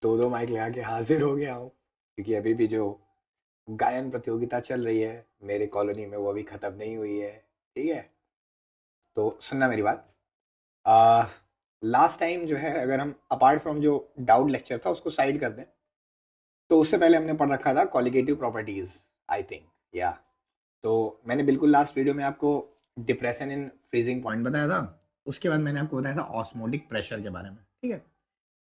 दो दो माइक लगा के हाजिर हो गया हूँ, क्योंकि अभी भी जो गायन प्रतियोगिता चल रही है मेरे कॉलोनी में वो अभी ख़त्म नहीं हुई है। ठीक है, तो सुनना मेरी बात। आ, लास्ट टाइम जो है, अगर हम अपार्ट फ्रॉम जो डाउट लेक्चर था उसको साइड कर दें, तो उससे पहले हमने पढ़ रखा था कॉलिगेटिव प्रॉपर्टीज, आई थिंक। या तो मैंने बिल्कुल लास्ट वीडियो में आपको डिप्रेशन इन फ्रीजिंग पॉइंट बताया था। उसके बाद मैंने आपको बताया था ऑस्मोटिक प्रेशर के बारे में। ठीक है,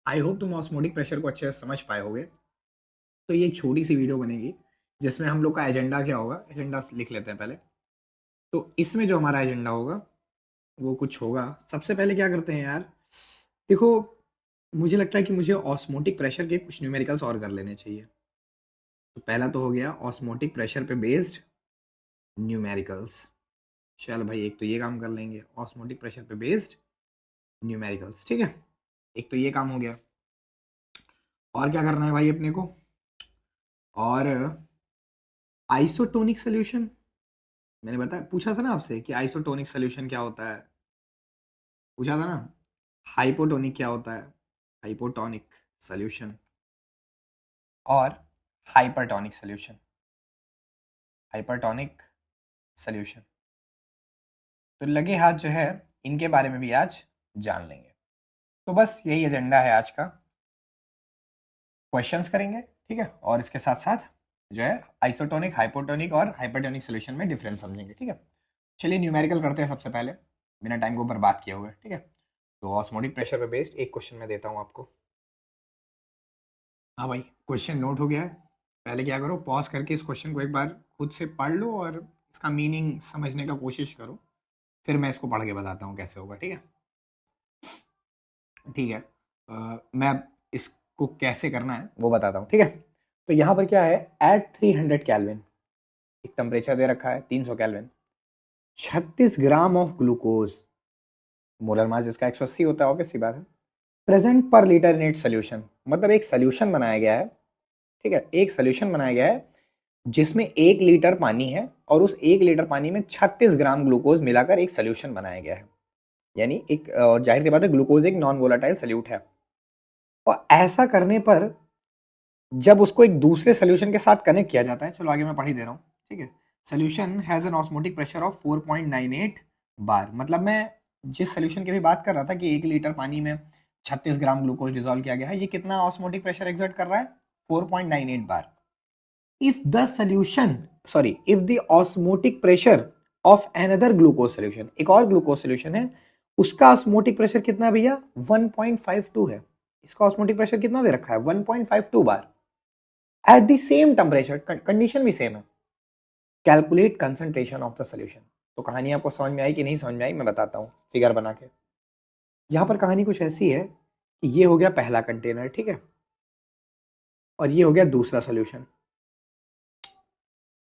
आई होप तुम ऑस्मोटिक प्रेशर को अच्छे से समझ पाए होगे। तो ये एक छोटी सी वीडियो बनेगी जिसमें हम लोग का एजेंडा क्या होगा, एजेंडा लिख लेते हैं पहले। तो इसमें जो हमारा एजेंडा होगा वो कुछ होगा। सबसे पहले क्या करते हैं यार, देखो, मुझे लगता है कि मुझे ऑस्मोटिक प्रेशर के कुछ न्यूमेरिकल्स और कर लेने चाहिए। तो पहला तो हो गया ऑस्मोटिक प्रेशर पे बेस्ड न्यूमेरिकल्स। चल भाई, एक तो ये काम कर लेंगे, ऑस्मोटिक प्रेशर पे बेस्ड न्यूमेरिकल्स। ठीक है, एक तो ये काम हो गया। और क्या करना है भाई अपने को, और आइसोटोनिक सोल्यूशन। मैंने बताया, पूछा था ना आपसे कि आइसोटोनिक सोल्यूशन क्या होता है, पूछा था ना। हाइपोटोनिक क्या होता है, हाइपोटोनिक सोल्यूशन। और हाइपरटोनिक सोल्यूशन, हाइपरटोनिक सोल्यूशन। तो लगे हाथ जो है, इनके बारे में भी आज जान लेंगे। तो बस यही एजेंडा है आज का। क्वेश्चंस करेंगे, ठीक है, और इसके साथ साथ जो है आइसोटोनिक, हाइपोटोनिक और हाइपरटोनिक सोल्यूशन में डिफरेंस समझेंगे। ठीक है, चलिए न्यूमेरिकल करते हैं सबसे पहले, बिना टाइम को बर्बाद किए हुए। ठीक है, तो ऑस्मोटिक प्रेशर पे बेस्ड एक क्वेश्चन मैं देता हूँ आपको। हाँ भाई, क्वेश्चन नोट हो गया है। पहले क्या करो, पॉज करके इस क्वेश्चन को एक बार खुद से पढ़ लो और इसका मीनिंग समझने का कोशिश करो। फिर मैं इसको पढ़ के बताता हूँ कैसे होगा। ठीक है, ठीक है। मैं इसको कैसे करना है वो बताता हूँ। ठीक है, तो यहाँ पर क्या है, एट 300 कैलविन एक टेम्परेचर दे रखा है, 300 kelvin, 36 gram of glucose, molar mass जिसका 180 होता है, ऑब्वियस सी बात है, प्रेजेंट पर लीटर इन इट सोल्यूशन। मतलब एक सोल्यूशन बनाया गया है। ठीक है, एक सोल्यूशन बनाया गया है जिसमें 1 लीटर पानी है और उस 1 लीटर पानी में 36 ग्राम ग्लूकोज मिलाकर एक सोल्यूशन बनाया गया है। यानी एक जाहिर सी बात है, ग्लूकोज एक नॉन वोलाटाइल सोल्यूट है। और ऐसा करने पर जब उसको एक दूसरे सोल्यूशन के साथ कनेक्ट किया जाता है, चलो आगे मैं पढ़ ही दे रहा हूँ। ठीक है, solution has an osmotic pressure of 4.98 बार। मतलब मैं जिस सोल्यूशन की भी बात कर रहा था कि 1 लीटर पानी में 36 ग्राम ग्लूकोज डिजोल्व किया गया है, ये कितना ऑस्मोटिक प्रेशर एक्सर्ट कर रहा है, 4.98 बार। If the solution, sorry, if the osmotic pressure of another glucose solution, एक और ग्लूकोज सोल्यूशन है, उसका ऑस्मोटिक प्रेशर कितना है भैया, 1.52 है। इसका ऑस्मोटिक प्रेशर कितना दे रखा है, 1.52 बार, at the same temperature, condition भी सेम है। Calculate concentration of the solution. तो कहानी आपको समझ में आई कि नहीं समझ में आई, मैं बताता हूँ फिगर बना के। यहां पर कहानी कुछ ऐसी है कि ये हो गया पहला कंटेनर, ठीक है, और ये हो गया दूसरा सोल्यूशन।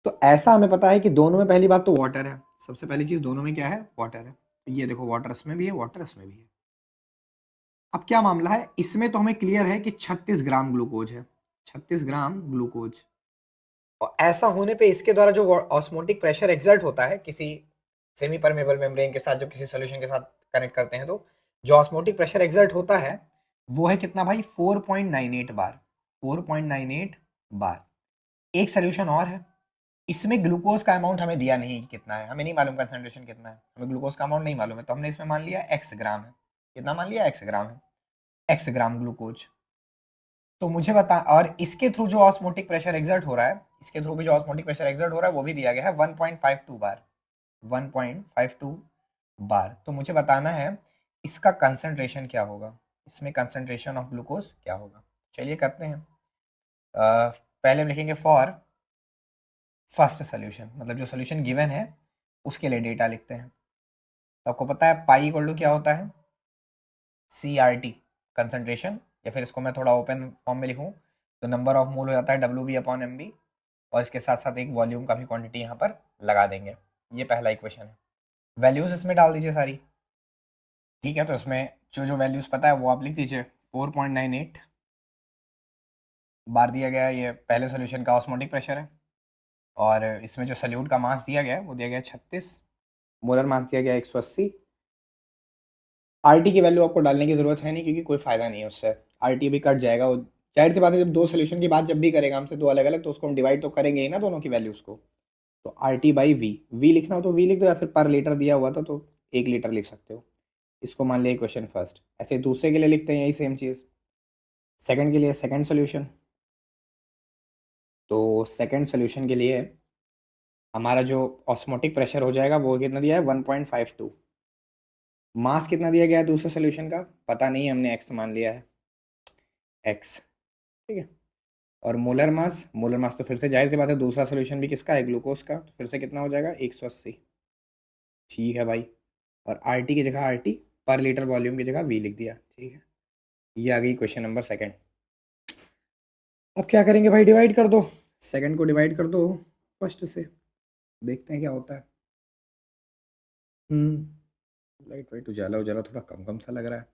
तो ऐसा हमें पता है कि दोनों में पहली बात तो वाटर है, सबसे पहली चीज दोनों में क्या है, वाटर है। तो ये देखो, वाटर इसमें भी है, वाटर इसमें भी है। अब क्या मामला है, इसमें तो हमें क्लियर है कि 36 ग्राम ग्लूकोज है, 36 ग्राम ग्लूकोज। और ऐसा होने पे इसके द्वारा जो ऑस्मोटिक प्रेशर एक्सर्ट होता है किसी सेमी परमेबल मेम्ब्रेन के साथ, जब किसी सोल्यूशन के साथ कनेक्ट करते हैं, तो जो ऑस्मोटिक प्रेशर एक्सर्ट होता है वो है कितना भाई, 4.98 बार, 4.98 बार। एक सोल्यूशन और है, इसमें ग्लूकोज का अमाउंट हमें दिया नहीं कि कितना है, हमें नहीं मालूम कंसेंट्रेशन कितना है, हमें ग्लूकोज का अमाउंट नहीं मालूम है, तो हमने इसमें मान लिया एक्स ग्राम है। कितना मान लिया, एक्स ग्राम है, एक्स ग्राम ग्लूकोज। तो मुझे बता, और इसके थ्रू जो ऑस्मोटिक प्रेशर एक्सर्ट हो रहा है, इसके थ्रू भी जो ऑस्मोटिक प्रेशर एक्सर्ट हो रहा है वो भी दिया गया है 1.52 बार, 1.52 बार। तो मुझे बताना है इसका कंसंट्रेशन क्या होगा, इसमें कंसंट्रेशन ऑफ ग्लूकोज क्या होगा। चलिए करते हैं। पहले हम लिखेंगे फॉर फर्स्ट सोल्यूशन, मतलब जो सोल्यूशन गिवन है उसके लिए डेटा लिखते हैं। तो आपको पता है पाई इक्वल टू क्या होता है, सी आर टी, कंसंट्रेशन, या फिर इसको मैं थोड़ा ओपन फॉर्म में लिखूं तो नंबर ऑफ मोल हो जाता है W B upon M B, और इसके साथ साथ एक वॉल्यूम का भी क्वांटिटी यहाँ पर लगा देंगे। ये पहला इक्वेशन है। वैल्यूज इसमें डाल दीजिए सारी। ठीक है, तो इसमें जो जो वैल्यूज पता है वो आप लिख दीजिए। 4.98 बार दिया गया है, ये पहले सोल्यूशन का ऑस्मोटिक प्रेशर है। और इसमें जो सल्यूट का मास दिया गया है वो दिया गया है 36, मोलर मास दिया गया है 180। आर टी की वैल्यू आपको डालने की जरूरत है नहीं, क्योंकि कोई फायदा नहीं है उससे, आर टी भी कट जाएगा, वो जाहिर सी बात है, जब दो सोल्यूशन की बात जब भी करेगा हमसे दो अलग अलग, तो उसको हम डिवाइड तो करेंगे ही ना दोनों की वैल्यूज को। तो R T by V, V लिखना हो तो वी लिख दो, या फिर पर लीटर दिया हुआ था तो 1 लीटर लिख सकते हो। इसको मान लिया इक्वेशन फर्स्ट। ऐसे दूसरे के लिए लिखते हैं यही सेम चीज़। सेकंड के लिए सेकंड सोल्यूशन, तो सेकंड सोल्यूशन के लिए हमारा जो ऑस्मोटिक प्रेशर हो जाएगा वो कितना दिया है, 1.52। मास कितना दिया गया है दूसरे सोल्यूशन का, पता नहीं, हमने एक्स मान लिया है, एक्स। ठीक है। और मोलर मास तो फिर से जाहिर सी बात है, दूसरा सोल्यूशन भी किसका है, ग्लूकोज का, तो फिर से कितना हो जाएगा, 180। ठीक है भाई। और आर टी की जगह आर टी, पर लीटर वॉल्यूम की जगह वी लिख दिया। ठीक है, ये आ गई क्वेश्चन नंबर सेकंड। अब क्या करेंगे भाई, डिवाइड कर दो, सेकंड को डिवाइड कर दो फर्स्ट से, देखते हैं क्या होता है। लाइट वाइट उजाला उजाला थोड़ा कम कम सा लग रहा है।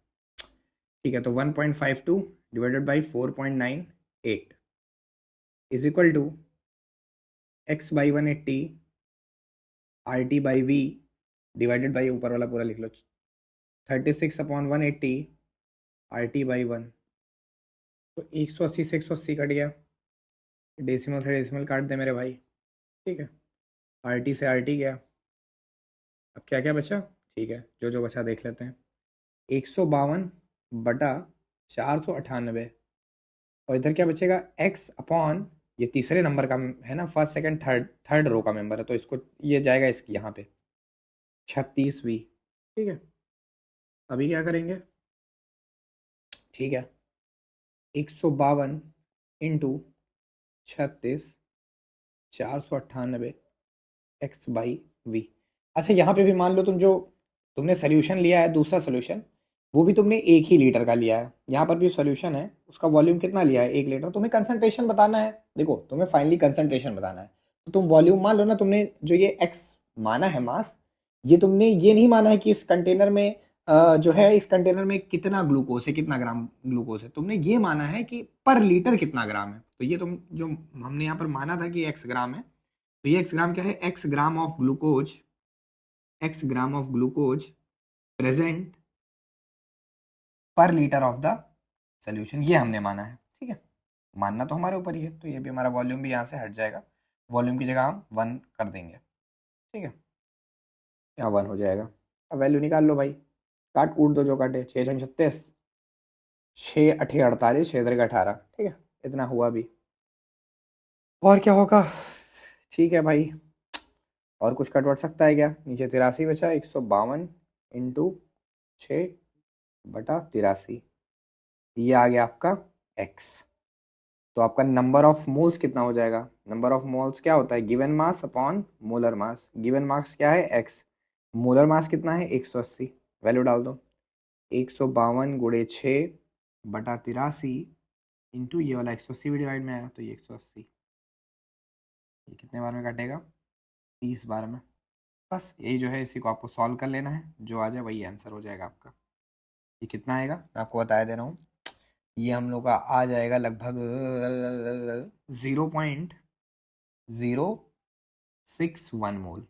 ठीक है, तो 1.52 divided by 4.98 is equal to X by 180 R T by V divided by ऊपर वाला पूरा लिख लो, 36/180 आर टी बाई 1। तो 180 से 180 कट गया, डेसिमल से डेसिमल काट दे मेरे भाई। ठीक है, आर टी से आर टी गया, अब क्या क्या बचा, ठीक है जो जो बचा देख लेते हैं। 152/498, और इधर क्या बचेगा, एक्स अपॉन, ये तीसरे नंबर का है ना, first second third, third row का मेंबर है, तो इसको ये जाएगा इसकी यहाँ पे 36वीं। ठीक है, अभी क्या करेंगे, ठीक है, 152 × 36 498 एक्स बाई वी। अच्छा, यहाँ पे भी मान लो तुम जो तुमने सोल्यूशन लिया है, दूसरा सोल्यूशन, वो भी तुमने 1 ही लीटर का लिया है। यहाँ पर भी सोल्यूशन है, उसका वॉल्यूम कितना लिया है, 1 लीटर। तुम्हें कंसंट्रेशन बताना है, देखो तुम्हें फाइनली कंसंट्रेशन बताना है, तो तुम वॉल्यूम मान लो ना, तुमने जो ये एक्स माना है मास, ये तुमने ये नहीं माना है कि इस कंटेनर में जो है, इस कंटेनर में कितना ग्लूकोज है, कितना ग्राम ग्लूकोज है, तुमने ये माना है कि पर लीटर कितना ग्राम है। तो ये तुम जो हमने यहाँ पर माना था कि एक्स ग्राम है, तो ये एक्स ग्राम क्या है, x gram of glucose, x gram of glucose present पर लीटर ऑफ द सोल्यूशन, ये हमने माना है। ठीक है, मानना तो हमारे ऊपर ही है, तो ये भी हमारा वॉल्यूम भी यहाँ से हट जाएगा, वॉल्यूम की जगह हम 1 कर देंगे। ठीक है, यहाँ 1 हो जाएगा। अब वैल्यू निकाल लो भाई, काट कूट दो जो काटे, 6×6 = 36, 6×8 = 48, 6×3 = 18। ठीक है, इतना हुआ भी, और क्या होगा, ठीक है भाई। और कुछ कटवट सकता है क्या, नीचे 83 बचा, 152 × 6/83, ये आ गया आपका x। तो आपका नंबर ऑफ मोल्स कितना हो जाएगा, नंबर ऑफ मोल्स क्या होता है, given mass upon molar mass. Given mass क्या है, x, मोलर मास कितना है, 180। वैल्यू डाल दो, 152 × 6/83 इंटू ये वाला 180 भी डिवाइड में आएगा, तो ये 180, ये कितने बार में काटेगा, 30 बार में। बस यही जो है, इसी को आपको सॉल्व कर लेना है, जो आ जाए वही आंसर हो जाएगा आपका। ये कितना आएगा, मैं आपको बताया दे रहा हूँ, ये हम लोग का आ जाएगा लगभग 0.061 मोल।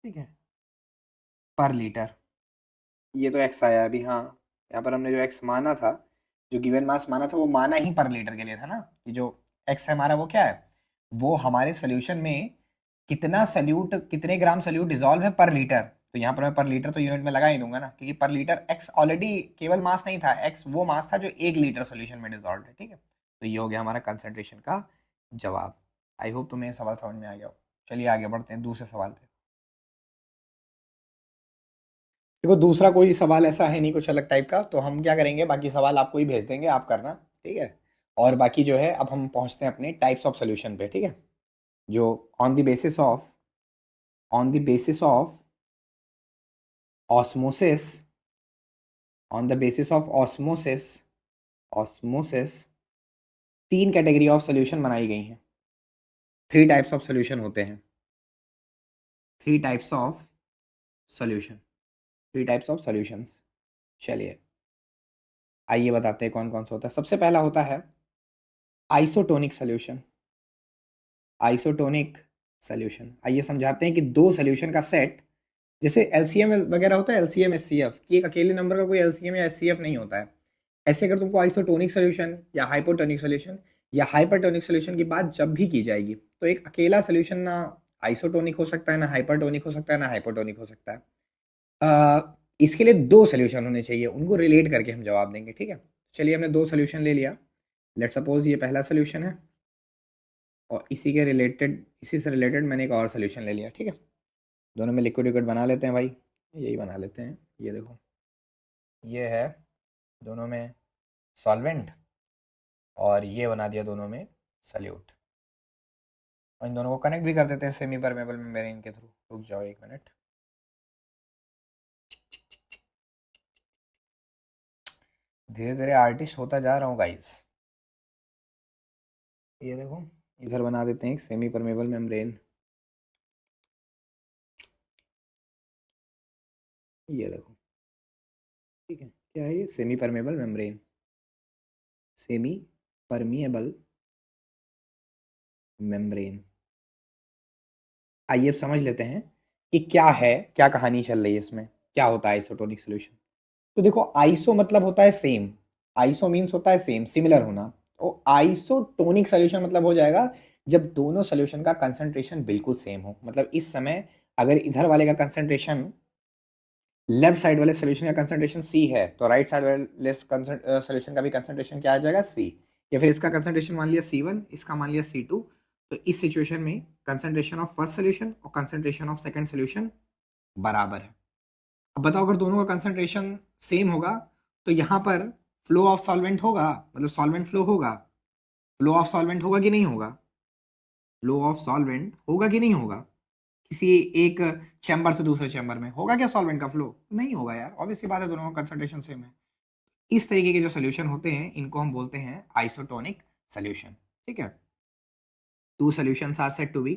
ठीक है, पर लीटर। ये तो एक्स आया अभी, हाँ, यहाँ पर हमने जो एक्स माना था, जो गिवन मास माना था, वो माना ही पर लीटर के लिए था ना। कि जो एक्स है हमारा, वो क्या है, वो हमारे सोल्यूशन में कितना सल्यूट, कितने ग्राम सल्यूट डिजॉल्व है पर लीटर। तो यहाँ पर मैं पर लीटर तो यूनिट में लगा ही दूंगा ना, क्योंकि पर लीटर एक्स ऑलरेडी केवल मास नहीं था, एक्स वो मास था जो 1 लीटर सोल्यूशन में डिजॉल्व है। ठीक है, तो ये हो गया हमारा कंसंट्रेशन का जवाब। आई होप तुम्हें सवाल समझ में आ गया हो। चलिए आगे बढ़ते हैं दूसरे सवाल पे। देखो दूसरा कोई सवाल ऐसा है नहीं कुछ अलग टाइप का, तो हम क्या करेंगे, बाकी सवाल आपको ही भेज देंगे, आप करना। ठीक है, और बाकी जो है, अब हम पहुंचते हैं अपने टाइप्स ऑफ सोल्यूशन पे। ठीक है, जो on the basis of, on the basis of osmosis, on the basis of osmosis, osmosis 3 category of solution बनाई गई हैं। 3 टाइप्स ऑफ सोल्यूशन होते हैं, 3 types of solution, 3 types of solutions. चलिए आइए बताते हैं कौन कौन सा होता है। सबसे पहला होता है आइसोटोनिक सोल्यूशन, आइसोटोनिक सोल्यूशन। आइए समझाते हैं कि दो सोल्यूशन का सेट, जैसे एलसीएम वगैरह होता है, एलसीएम एचसीएफ, कि एक अकेले नंबर का कोई एलसीएम या एचसीएफ नहीं होता है। ऐसे अगर तुमको आइसोटोनिक सोल्यूशन या हाइपोटोनिक सोल्यूशन या हाइपरटोनिक सोल्यूशन की बात जब भी की जाएगी, तो एक अकेला सोल्यूशन ना आइसोटोनिक हो सकता है, ना हाइपरटोनिक हो सकता है, ना हाइपोटोनिक हो सकता है। इसके लिए दो सोल्यूशन होने चाहिए, उनको रिलेट करके हम जवाब देंगे, ठीक है। चलिए हमने दो सोल्यूशन ले लिया। लेट सपोज ये पहला सोल्यूशन है और इसी से रिलेटेड मैंने एक और सोल्यूशन ले लिया, ठीक है। दोनों में लिक्विड लिक्विड बना लेते हैं भाई, यही बना लेते हैं। ये देखो, ये है दोनों में सॉल्वेंट और ये बना दिया दोनों में सल्यूट। और इन दोनों को कनेक्ट भी कर देते हैं सेमी परमेबल मेम्ब्रेन के थ्रू। रुक जाओ एक मिनट। धीरे धीरे आर्टिस्ट होता जा रहा हूँ गाइस। ये देखो, इधर बना देते हैं एक सेमी परमेबल मेम्ब्रेन। ये देखो, ठीक है, क्या है ये? Semi permeable membrane, semi permeable membrane. आइए अब समझ लेते हैं कि क्या है, क्या कहानी चल रही है इसमें, क्या होता है आइसोटोनिक सोल्यूशन। तो देखो, आइसो मतलब होता है सेम, आइसो मीन्स होता है सेम, सिमिलर होना। तो आइसोटोनिक सोल्यूशन मतलब हो जाएगा जब दोनों सोल्यूशन का कंसंट्रेशन बिल्कुल सेम हो। मतलब इस समय अगर इधर वाले का कंसंट्रेशन, लेफ्ट साइड वाले सोल्यूशन का कंसंट्रेशन सी है, तो राइट साइड वाले सोल्यूशन का भी कंसंट्रेशन क्या आ जाएगा? सी। या फिर इसका कंसंट्रेशन मान लिया C1, इसका मान लिया C2। तो इस सिचुएशन में कंसंट्रेशन ऑफ फर्स्ट सोल्यूशन और कंसंट्रेशन ऑफ सेकंड सोल्यूशन बराबर है। अब बताओ, अगर दोनों का कंसंट्रेशन सेम होगा तो यहाँ पर फ्लो ऑफ सॉल्वेंट होगा, मतलब सॉल्वेंट फ्लो होगा। फ्लो ऑफ सॉल्वेंट होगा कि नहीं होगा? फ्लो ऑफ सॉल्वेंट होगा कि नहीं होगा? किसी एक चैम्बर से दूसरे चैम्बर में होगा क्या सॉल्वेंट का फ्लो? नहीं होगा यार, ऑब्वियसली बात है, दोनों का कंसंट्रेशन सेम है। इस तरीके के जो सोल्यूशन होते हैं इनको हम बोलते हैं आइसोटोनिक सोल्यूशन, ठीक है। Two solutions are said to be,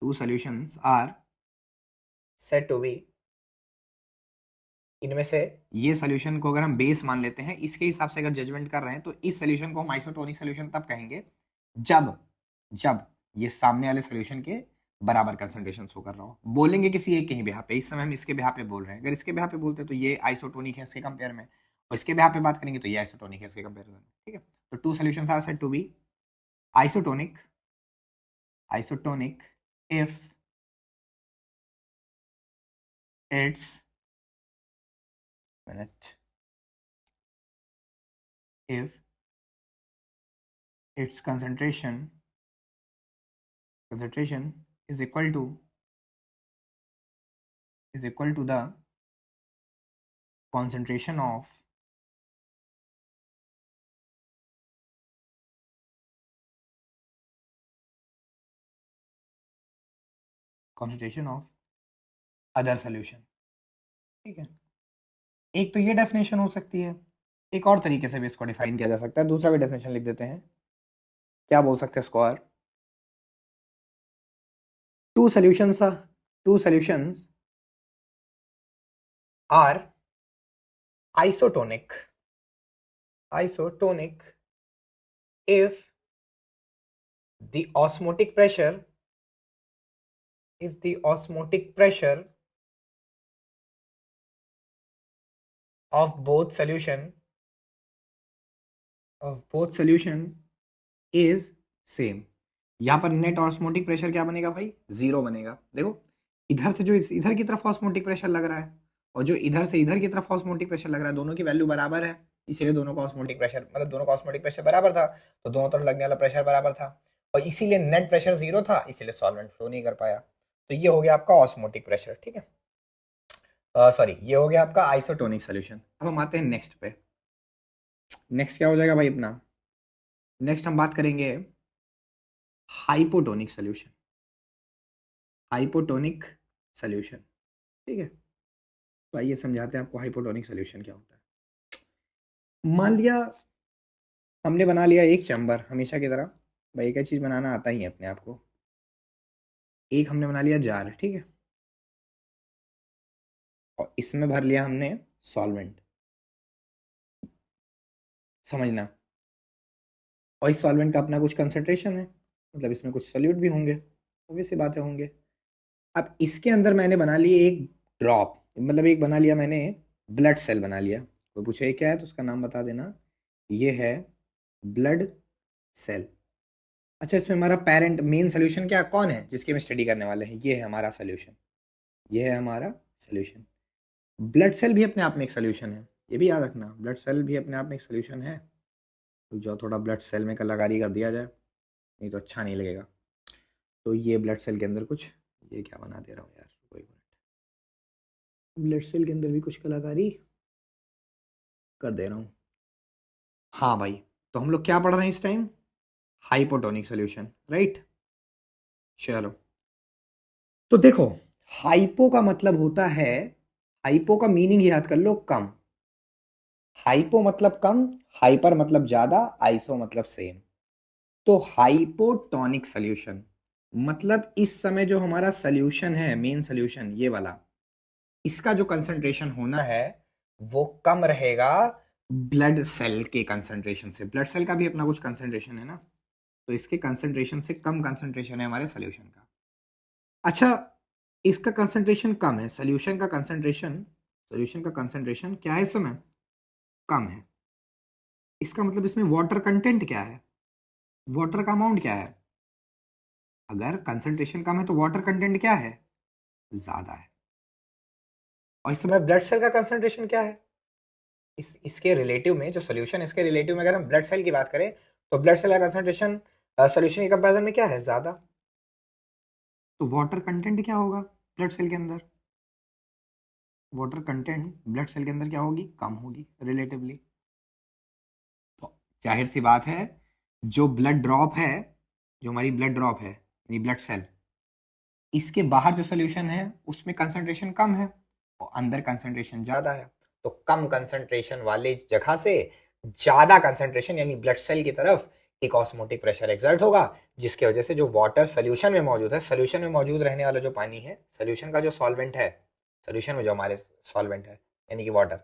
two solutions are said to be, इनमें से ये सोल्यूशन को अगर हम बेस मान लेते हैं, इसके हिसाब से अगर जजमेंट कर रहे हैं, तो इस सोल्यूशन को हम आइसोटोनिक सोल्यूशन तब कहेंगे जब जब ये सामने वाले सोल्यूशन के बराबर कंसंट्रेशन शो कर रहा हो। बोलेंगे किसी एक के ही बिहार पे, इस समय हम इसके बिहार पे बोल रहे हैं। अगर इसके बिहार पे बोलते हैं तो ये आइसोटोनिक है इसके कंपेयर में, और इसके बिहार पे बात करेंगे तो ये आइसोटोनिक है इसके कंपेयर में, ठीक है। तो two solutions are said to be isotonic, isotonic if its minute if its concentration is equal to the concentration of other solution, ठीक है। एक तो ये डेफिनेशन हो सकती है, एक और तरीके से भी इसको डिफाइन किया जा सकता है। दूसरा भी डेफिनेशन लिख देते हैं, क्या बोल सकते हैं इसको? और two solutions two solutions are isotonic, isotonic if the osmotic pressure if the osmotic pressure of both solution is same। यहाँ पर नेट ऑस्मोटिक प्रेशर क्या बनेगा भाई? जीरो बनेगा। देखो, इधर से जो इधर की तरफ ऑस्मोटिक प्रेशर लग रहा है और जो इधर से इधर की तरफ ऑस्मोटिक प्रेशर लग रहा है, दोनों की वैल्यू बराबर है, इसीलिए दोनों का ऑस्मोटिक प्रेशर, मतलब दोनों का ऑस्मोटिक प्रेशर बराबर था, तो दोनों तरफ लगने वाला प्रेशर बराबर था, और इसीलिए नेट प्रेशर जीरो था, इसीलिए सॉल्वेंट फ्लो नहीं कर पाया। तो ये हो गया आपका ऑस्मोटिक प्रेशर, ठीक है। सॉरी, ये हो गया आपका आइसोटोनिक सोल्यूशन। अब हम आते हैं नेक्स्ट पे। नेक्स्ट क्या हो जाएगा भाई अपना? नेक्स्ट हम बात करेंगे हाइपोटोनिक सोल्यूशन, हाइपोटोनिक सोल्यूशन, ठीक है। तो आइए समझाते हैं आपको हाइपोटोनिक सोल्यूशन क्या होता है। मान लिया हमने बना लिया एक चैम्बर, हमेशा की तरह भाई एक चीज बनाना आता ही है अपने आप को। एक हमने बना लिया जार, ठीक है, और इसमें भर लिया हमने सॉल्वेंट, समझना। और इस सॉल्वेंट का अपना कुछ कंसंट्रेशन है, मतलब इसमें कुछ सॉल्यूट भी होंगे, obvious सी बातें होंगे। अब इसके अंदर मैंने बना लिए एक ड्रॉप, मतलब एक बना लिया मैंने ब्लड सेल बना लिया, कोई पूछे ये क्या है तो उसका नाम बता देना, ये है ब्लड सेल। अच्छा, इसमें हमारा पेरेंट मेन सोल्यूशन क्या कौन है जिसकी हम स्टडी करने वाले हैं, ये है हमारा सोल्यूशन, ये है हमारा सोल्यूशन। ब्लड सेल भी अपने आप में एक सोल्यूशन है, ये भी याद रखना, ब्लड सेल भी अपने आप में एक सोल्यूशन है। तो जो थोड़ा ब्लड सेल में कलाकारी कर दिया जाए, नहीं तो अच्छा नहीं लगेगा। तो ये ब्लड सेल के अंदर कुछ, ये क्या बना दे रहा हूँ यार, कोई मिनट, ब्लड सेल के अंदर भी कुछ कलाकारी कर दे रहा हूँ। हाँ भाई, तो हम लोग क्या पढ़ रहे हैं इस टाइम, हाइपोटोनिक सोल्यूशन, राइट। चलो, तो देखो, हाइपो का मतलब होता है, हाइपो का मीनिंग याद कर लो, कम। हाइपो मतलब कम, हाइपर मतलब ज्यादा, आइसो मतलब सेम। तो हाइपोटोनिक सोल्यूशन मतलब इस समय जो हमारा सोल्यूशन है, मेन सोल्यूशन ये वाला, इसका जो कंसंट्रेशन होना है वो कम रहेगा ब्लड सेल के कंसंट्रेशन से। ब्लड सेल का भी अपना कुछ कंसंट्रेशन है ना, तो इसके कंसंट्रेशन से कम कंसंट्रेशन है हमारे सोल्यूशन का। अच्छा, इसका कंसंट्रेशन कम है, सोल्यूशन का कंसंट्रेशन क्या है इस समय, कम है। इसका मतलब इसमें वाटर कंटेंट क्या है, वाटर का अमाउंट क्या है। अगर कंसंट्रेशन कम है तो वाटर कंटेंट क्या है, ज्यादा है। और इस समय ब्लड सेल का कंसंट्रेशन क्या है, इसके रिलेटिव में जो सोल्यूशन है, इसके रिलेटिव में अगर हम ब्लड सेल की बात करें तो ब्लड सेल का कंसंट्रेशन सोल्यूशन के कंपैरिजन में क्या है, ज्यादा। तो वाटर कंटेंट क्या होगा ब्लड सेल के अंदर, वाटर कंटेंट ब्लड सेल के अंदर क्या होगी, कम होगी रिलेटिवली। तो जाहिर सी बात है, जो ब्लड ड्रॉप है, जो हमारी ब्लड ड्रॉप है यानी ब्लड सेल, इसके बाहर जो सोल्यूशन है उसमें कंसंट्रेशन कम है और अंदर कंसंट्रेशन ज्यादा है। तो कम कंसंट्रेशन वाले जगह से ज्यादा कंसंट्रेशन यानी ब्लड सेल की तरफ एक ऑस्मोटिक प्रेशर एक्सर्ट होगा, जिसकी वजह से जो वाटर सोल्यूशन में मौजूद है, सोल्यूशन में मौजूद रहने वाला जो पानी है, सोल्यूशन का जो सॉल्वेंट है, सोल्यूशन में जो हमारे सॉल्वेंट है यानी कि वाटर,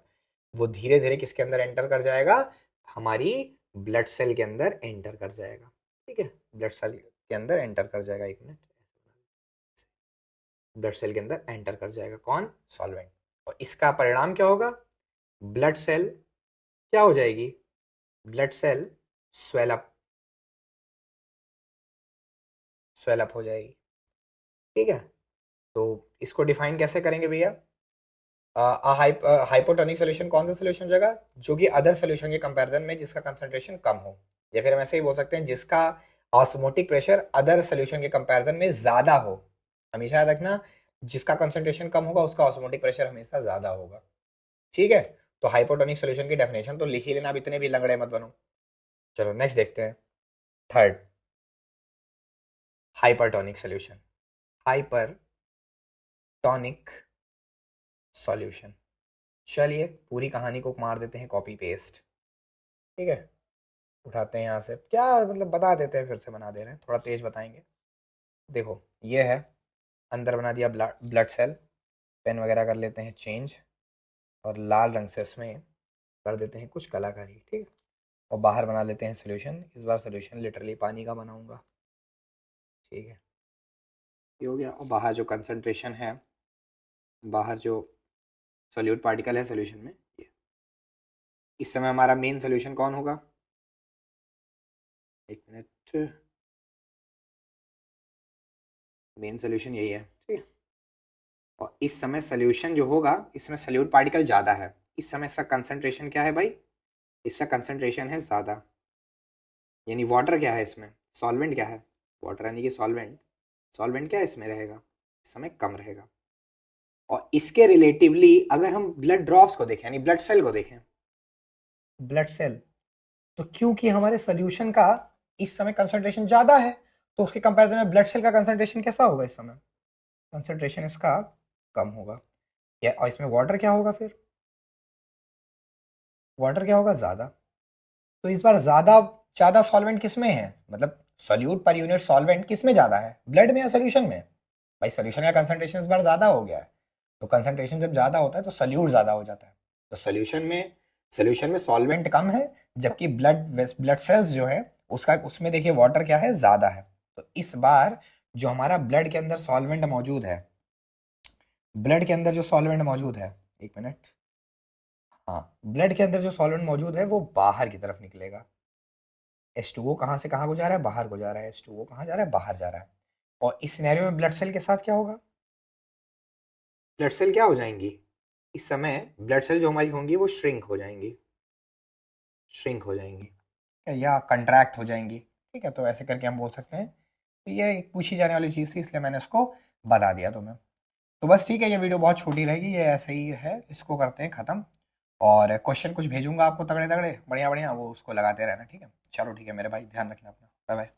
वो धीरे धीरे किसके अंदर एंटर कर जाएगा, हमारी ब्लड सेल के अंदर एंटर कर जाएगा। ठीक है, ब्लड सेल के अंदर एंटर कर जाएगा, एक मिनट, ब्लड सेल के अंदर एंटर कर जाएगा कौन, सॉल्वेंट। और इसका परिणाम क्या होगा, ब्लड सेल क्या हो जाएगी, blood cell swell up, swell up हो जाएगी। ठीक है, तो इसको डिफाइन कैसे करेंगे भैया, हाइपोटोनिक सोल्यूशन कौन सा सोल्यूशन हो जाएगा, जो कि अदर सोल्यूशन के कंपैरिजन में जिसका कंसंट्रेशन कम हो, या फिर हम ऐसे ही बोल सकते हैं जिसका ऑस्मोटिक प्रेशर अदर सोल्यूशन के कंपैरिजन में ज्यादा हो। हमेशा याद रखना, जिसका कंसंट्रेशन कम होगा उसका ऑस्मोटिक प्रेशर हमेशा ज्यादा होगा। ठीक है, तो हाइपोटोनिक सोल्यूशन की डेफिनेशन तो लिख ही लेना, अब इतने भी लंगड़े मत बनो। चलो नेक्स्ट देखते हैं, third, hypertonic solution, hypertonic solution. चलिए पूरी कहानी को मार देते हैं कॉपी पेस्ट। ठीक है, उठाते हैं यहाँ से, क्या मतलब बता देते हैं, फिर से बना दे रहे हैं, थोड़ा तेज बताएंगे। देखो ये है, अंदर बना दिया ब्लड सेल, पेन वगैरह कर लेते हैं चेंज, और लाल रंग से इसमें कर देते हैं कुछ कलाकारी। ठीक है, और बाहर बना लेते हैं सोल्यूशन, इस बार सोल्यूशन लिटरली पानी का बनाऊंगा। ठीक है, ये हो गया। और बाहर जो कंसंट्रेशन है, बाहर जो सोल्यूट पार्टिकल है सोल्यूशन में, ये इस समय हमारा मेन सोल्यूशन कौन होगा, एक मिनट, मेन सोल्यूशन यही है। ठीक है, और इस समय सोल्यूशन जो होगा, इसमें सोल्यूट पार्टिकल ज़्यादा है, इस समय इसका कंसंट्रेशन क्या है भाई, इसका कंसंट्रेशन है ज़्यादा, यानी वाटर क्या है इसमें, सॉल्वेंट क्या है, वाटर यानी कि सॉल्वेंट, सॉल्वेंट क्या है इसमें रहेगा, इस समय कम रहेगा। और इसके रिलेटिवली अगर हम ब्लड ड्रॉप्स को देखें यानी ब्लड सेल को देखें, ब्लड सेल, तो क्योंकि हमारे सोल्यूशन का इस समय कंसंट्रेशन ज्यादा है, तो उसके कंपैरिजन में ब्लड सेल का कंसंट्रेशन कैसा होगा, इस समय कंसंट्रेशन इसका कम होगा। या और इसमें वाटर क्या होगा फिर, वाटर क्या होगा, ज्यादा। तो इस बार ज्यादा, ज्यादा सॉल्वेंट किस में है, मतलब सोल्यूट पर यूनिट सॉल्वेंट किस में ज्यादा है, ब्लड में या सोल्यूशन में। भाई सोल्यूशन का कंसंट्रेशन इस बार ज्यादा हो गया है, तो कंसंट्रेशन जब ज्यादा होता है तो सोल्यूट ज्यादा हो जाता है। तो सोल्यूशन में सॉल्वेंट कम है, जबकि ब्लड सेल्स जो है उसका, उसमें देखिए वाटर क्या है, ज्यादा है। तो इस बार जो हमारा ब्लड के अंदर सॉल्वेंट मौजूद है, ब्लड के अंदर जो सॉल्वेंट मौजूद है, एक मिनट, हाँ, ब्लड के अंदर जो सॉल्वेंट मौजूद है वो बाहर की तरफ निकलेगा। H2O कहाँ से कहाँ को जा रहा है? बाहर को जा रहा है। H2O कहाँ जा रहा है? बाहर जा रहा है। और इस सिनेरियो में ब्लड सेल के साथ क्या होगा? ब्लड सेल क्या हो जाएंगी? इस समय ब्लड सेल जो हमारी होंगी वो श्रिंक हो जाएंगी, श्रिंक हो जाएंगी, ठीक है, या कंट्रैक्ट हो जाएंगी। ठीक है, तो ऐसे करके हम बोल सकते हैं। तो ये एक पूछी जाने वाली चीज़ थी, इसलिए मैंने इसको बता दिया तुम्हें। तो बस ठीक है, ये वीडियो बहुत छोटी रहेगी, ये ऐसे ही है, इसको करते हैं ख़त्म। और क्वेश्चन कुछ भेजूंगा आपको तगड़े तगड़े बढ़िया बढ़िया, वो उसको लगाते रहना, ठीक है। चलो ठीक है मेरे भाई, ध्यान रखना अपना, बाय बाय।